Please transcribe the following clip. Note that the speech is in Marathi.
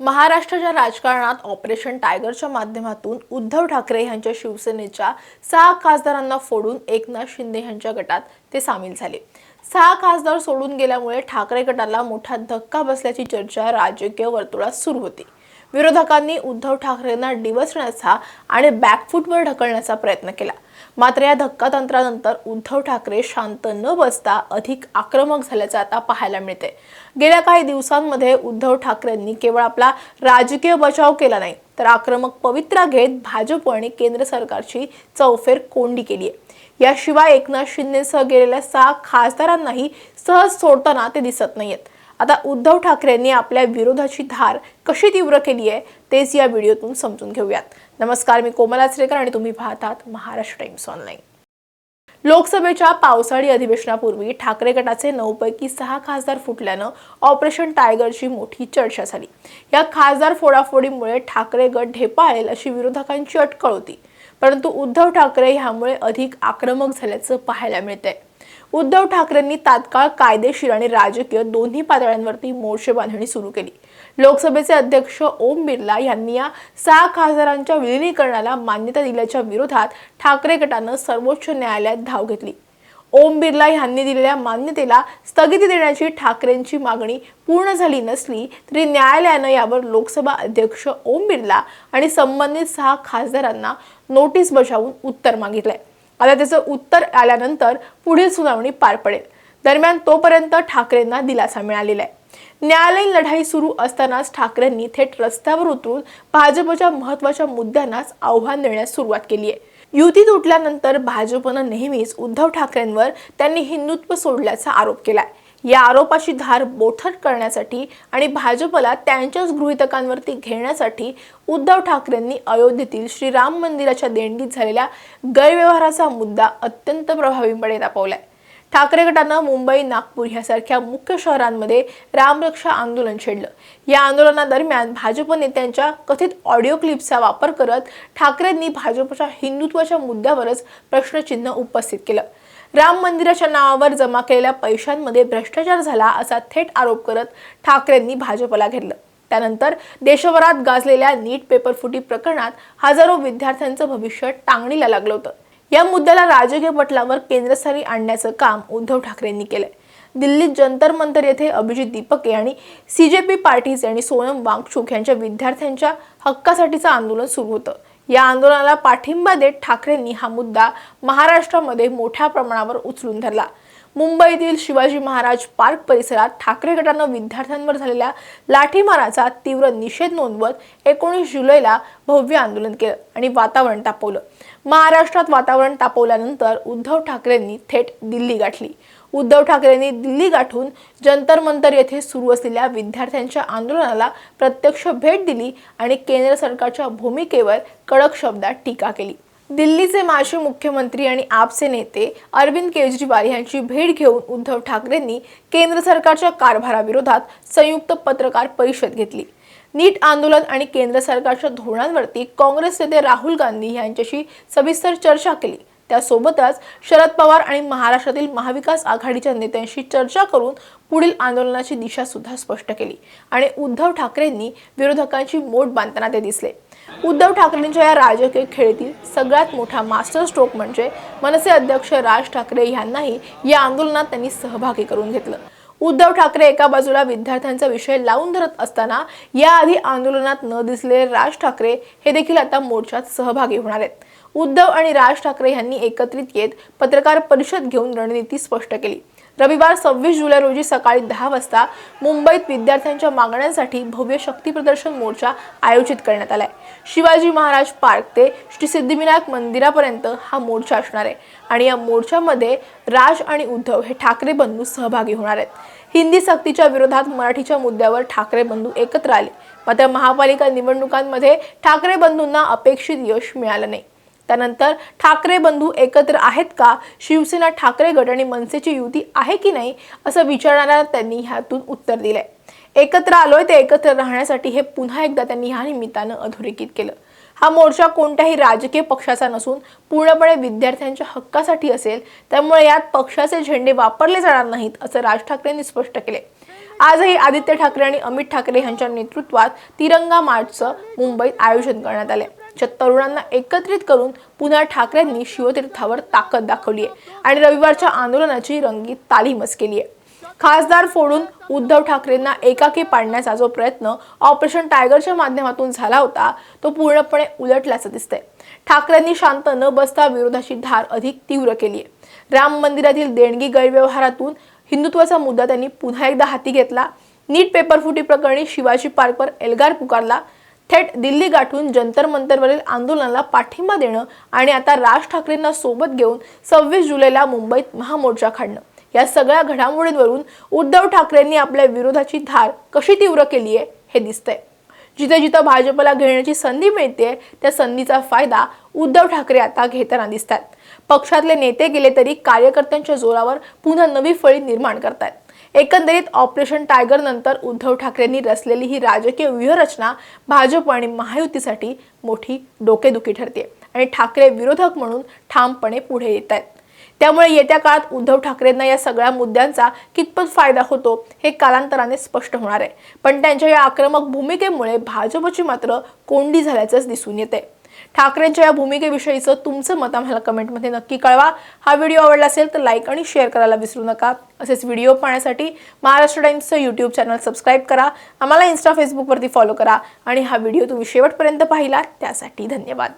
महाराष्ट्राच्या राजकारणात ऑपरेशन टायगरच्या माध्यमातून उद्धव ठाकरे यांच्या शिवसेनेच्या 6 खासदारांना फोडून एकनाथ शिंदे यांच्या गटात ते सामील झाले। 6 खासदार सोडून गेल्यामुळे ठाकरे गटाला मोठा धक्का बसल्याची चर्चा राजकीय वर्तुळात सुरू होती। विरोधकांनी उद्धव ठाकरेंना डिवचण्याचा आणि बॅकफूटवर ढकलण्याचा प्रयत्न केला। मात्र या धक्कातंत्रानंतर उद्धव ठाकरे शांत न बसता अधिक आक्रमक झाल्याचे आता पाहायला मिळते। गेल्या काही दिवसांमध्ये उद्धव ठाकरेंनी केवळ आपला राजकीय बचाव केला नाही, तर आक्रमक पवित्रा घेत भाजप आणि केंद्र सरकारची चौफेर कोंडी केली आहे। याशिवाय एकनाथ शिंदेसह गेलेल्या 6 खासदारांनाही सहज सोडताना ते दिसत नाहीयेत। आता उद्धव ठाकरेंनी आपल्या विरोधाची धार कशी तीव्र केली आहे तेच या व्हिडिओतून समजून घेऊयात। नमस्कार, मी कोमल आचरेकर आणि तुम्ही पाहतात महाराष्ट्र टाइम्स ऑनलाइन। लोकसभेच्या पावसाळी अधिवेशनापूर्वी ठाकरे गटाचे 9 पैकी 6 खासदार फुटल्यानं ऑपरेशन टायगरची मोठी चर्चा झाली। या खासदार फोडाफोडीमुळे ठाकरे गट ढेपाळेल अशी विरोधकांची अटकळ होती, परंतु उद्धव ठाकरे यामुळे अधिक आक्रमक झाल्याचं पाहायला मिळतंय। उद्धव ठाकरेंनी तात्काळ कायदेशीर आणि राजकीय दोन्ही पातळ्यांवरती मोर्चे बांधणी सुरू केली। लोकसभेचे अध्यक्ष ओम बिर्ला यांनी या 6 खासदारांच्या विलीनीकरणाला मान्यता दिल्याच्या विरोधात ठाकरे गटानं सर्वोच्च न्यायालयात धाव घेतली। ओम बिर्ला यांनी दिलेल्या मान्यतेला स्थगिती देण्याची ठाकरेंची मागणी पूर्ण झाली नसली तरी न्यायालयानं यावर लोकसभा अध्यक्ष ओम बिर्ला आणि संबंधित 6 खासदारांना नोटीस बजावून उत्तर मागितलंय। आता त्याचं उत्तर आल्यानंतर पुढील सुनावणी पार पडेल। दरम्यान तोपर्यंत ठाकरेंना दिलासा मिळालेला आहे। न्यायालयीन लढाई सुरू असतानाच ठाकरेंनी थेट रस्त्यावर उतरून भाजपच्या महत्त्वाच्या मुद्द्यांनाच आव्हान देण्यास सुरुवात केली आहे। युती तुटल्यानंतर भाजपनं नेहमीच उद्धव ठाकरेंवर त्यांनी हिंदुत्व सोडल्याचा आरोप केलाय। या आरोपाची धार बोथट करण्यासाठी आणि भाजपला त्यांच्याच गृहीतकांवरती घेण्यासाठी उद्धव ठाकरेंनी अयोध्येतील श्रीराम मंदिराच्या देणगीत झालेल्या गैरव्यवहाराचा मुद्दा अत्यंत प्रभावीपणे दाखवलाय। ठाकरे गटानं मुंबई, नागपूर यासारख्या मुख्य शहरांमध्ये रामरक्षा आंदोलन छेडलं। या आंदोलनादरम्यान भाजप नेत्यांच्या कथित ऑडिओ क्लिपचा वापर करत ठाकरेंनी भाजपच्या हिंदुत्वाच्या मुद्द्यावरच प्रश्नचिन्ह उपस्थित केलं। राम मंदिराच्या नावावर जमा केलेल्या पैशांमध्ये भ्रष्टाचार झाला असा थेट आरोप करत ठाकरेंनी भाजपला घेरलं। त्यानंतर देशभरात गाजलेल्या नीट पेपर फुटी प्रकरणात हजारो विद्यार्थ्यांचं भविष्य टांगणीला लागलं होतं। या मुद्द्याला राजकीय पटलावर केंद्रस्थानी आणण्याचं काम उद्धव ठाकरेंनी केलंय। दिल्लीत जंतर मंतर येथे अभिजित दीपके आणि सीजेपी पार्टीज आणि सोनम वांगचुक यांच्या विद्यार्थ्यांच्या हक्कासाठीचं आंदोलन सुरू होतं। या आंदोलनाला पाठिंबा देत ठाकरेंनी हा मुद्दा महाराष्ट्रामध्ये मोठ्या प्रमाणावर उचलून धरला। मुंबईतील शिवाजी महाराज पार्क परिसरात ठाकरे गटानं विद्यार्थ्यांवर झालेल्या लाठीमाराचा तीव्र निषेध नोंदवत 19 जुलैला भव्य आंदोलन केलं आणि वातावरण तापवलं। महाराष्ट्रात वातावरण तापवल्यानंतर उद्धव ठाकरेंनी थेट दिल्ली गाठली। उद्धव ठाकरेंनी दिल्ली गाठून जंतर मंतर येथे सुरू असलेल्या विद्यार्थ्यांच्या आंदोलनाला प्रत्यक्ष भेट दिली आणि केंद्र सरकारच्या भूमिकेवर कडक शब्दात टीका केली। दिल्लीचे माजी मुख्यमंत्री आणि आपचे नेते अरविंद केजरीवाल यांची भेट घेऊन उद्धव ठाकरेंनी केंद्र सरकारच्या कारभाराविरोधात संयुक्त पत्रकार परिषद घेतली। नीट आंदोलन आणि केंद्र सरकारच्या धोरणांवरती काँग्रेस नेते राहुल गांधी यांच्याशी सविस्तर चर्चा केली। त्यासोबतच शरद पवार आणि महाराष्ट्रातील महाविकास आघाडीच्या नेत्यांशी चर्चा करून पुढील आंदोलनाची दिशा सुद्धा स्पष्ट केली आणि उद्धव ठाकरेंनी विरोधकांची मोड बांधताना ते दिसले। उद्धव ठाकरेंच्या या राजकीय खेळीतील सगळ्यात मोठा मास्टर स्ट्रोक म्हणजे मनसे अध्यक्ष राज ठाकरे यांनाही या आंदोलनात त्यांनी सहभागी करून घेतलं। उद्धव ठाकरे एका बाजूला विद्यार्थ्यांचा विषय लावून धरत असताना याआधी आंदोलनात न दिसलेले राज ठाकरे हे देखील आता मोर्चात सहभागी होणार आहेत। उद्धव आणि राज ठाकरे यांनी एकत्रित येत पत्रकार परिषद घेऊन रणनीती स्पष्ट केली। रविवार 26 जुलै रोजी सकाळी 10 वाजता मुंबईत विद्यार्थ्यांच्या मागण्यांसाठी भव्य शक्ती प्रदर्शन मोर्चा आयोजित करण्यात आलाय। शिवाजी महाराज पार्क ते श्री सिद्धिविनायक मंदिरापर्यंत हा मोर्चा असणार आहे आणि या मोर्चामध्ये राज आणि उद्धव हे ठाकरे बंधू सहभागी होणार आहेत। हिंदी सक्तीच्या विरोधात मराठीच्या मुद्द्यावर ठाकरे बंधू एकत्र आले, मात्र महापालिका निवडणुकांमध्ये ठाकरे बंधूंना अपेक्षित यश मिळालं नाही। त्यानंतर ठाकरे बंधू एकत्र आहेत का, शिवसेना ठाकरे गट आणि मनसेची युती आहे की नाही असं विचारणाऱ्या त्यांनी ह्यातून उत्तर दिलंय। एकत्र आलोय ते एकत्र राहण्यासाठी हे पुन्हा एकदा त्यांनी ह्या निमित्तानं अधोरेखित केलं। हा मोर्चा कोणत्याही राजकीय पक्षाचा नसून पूर्णपणे विद्यार्थ्यांच्या हक्कासाठी असेल, त्यामुळे यात पक्षाचे झेंडे वापरले जाणार नाहीत असं राज ठाकरेंनी स्पष्ट केले। आजही आदित्य ठाकरे आणि अमित ठाकरे यांच्या नेतृत्वात तिरंगा मार्चचं मुंबईत आयोजन करण्यात आले, ज्यात तरुणांना एकत्रित करून पुन्हा ठाकरेंनी शिवतीर्थावर ताकद दाखवली आहे आणि रविवारच्या आंदोलनाची रंगीत तालीमच केली आहे। खासदार फोडून उद्धव ठाकरेंना एकाकी पाडण्याचा जो प्रयत्न ऑपरेशन टायगरच्या माध्यमातून झाला होता, तो पूर्णपणे उलटल्याचं दिसतंय। ठाकरेंनी शांत न बसता विरोधाची धार अधिक तीव्र केली आहे। राम मंदिरातील देणगी गैरव्यवहारातून हिंदुत्वाचा मुद्दा त्यांनी पुन्हा एकदा हाती घेतला। नीट पेपरफुटी प्रकरणी शिवाजी पार्कवर एल्गार पुकारला, थेट दिल्ली गाठून जंतर मंतरवरील आंदोलनाला पाठिंबा देणं आणि आता राज ठाकरेंना सोबत घेऊन 26 जुलैला मुंबईत महामोर्चा काढणं, या सगळ्या घडामोडींवरून उद्धव ठाकरेंनी आपल्या विरोधाची धार कशी तीव्र केली आहे हे दिसतंय। जिथे जिथे भाजपला घेण्याची संधी मिळते त्या संधीचा फायदा उद्धव ठाकरे आता घेताना दिसतात। पक्षातले नेते गेले तरी कार्यकर्त्यांच्या जोरावर पुन्हा नवी फळी निर्माण करतात। एकंदरीत ऑपरेशन टायगर नंतर उद्धव ठाकरेंनी रचलेली ही राजकीय व्यूहरचना भाजप आणि महायुतीसाठी मोठी डोकेदुखी ठरते आणि ठाकरे विरोधक म्हणून ठामपणे पुढे येत आहेत। त्यामुळे येत्या काळात उद्धव ठाकरेंना या सगळ्या मुद्द्यांचा कितपत फायदा होतो हे कालांतराने स्पष्ट होणार आहे, पण त्यांच्या या आक्रमक भूमिकेमुळे भाजपची मात्र कोंडी झाल्याचंच दिसून येते। ठाकरेंच्या या भूमिकेविषयीचं तुमचं मत आम्हाला कमेंटमध्ये नक्की कळवा। हा व्हिडिओ आवडला असेल तर लाईक आणि शेअर करायला विसरू नका। असेच व्हिडिओ पाहण्यासाठी महाराष्ट्र टाइम्सचं यूट्यूब चॅनल सबस्क्राईब करा, आम्हाला इन्स्टा फेसबुकवरती फॉलो करा आणि हा व्हिडिओ तुम्ही शेवटपर्यंत पाहिला त्यासाठी धन्यवाद।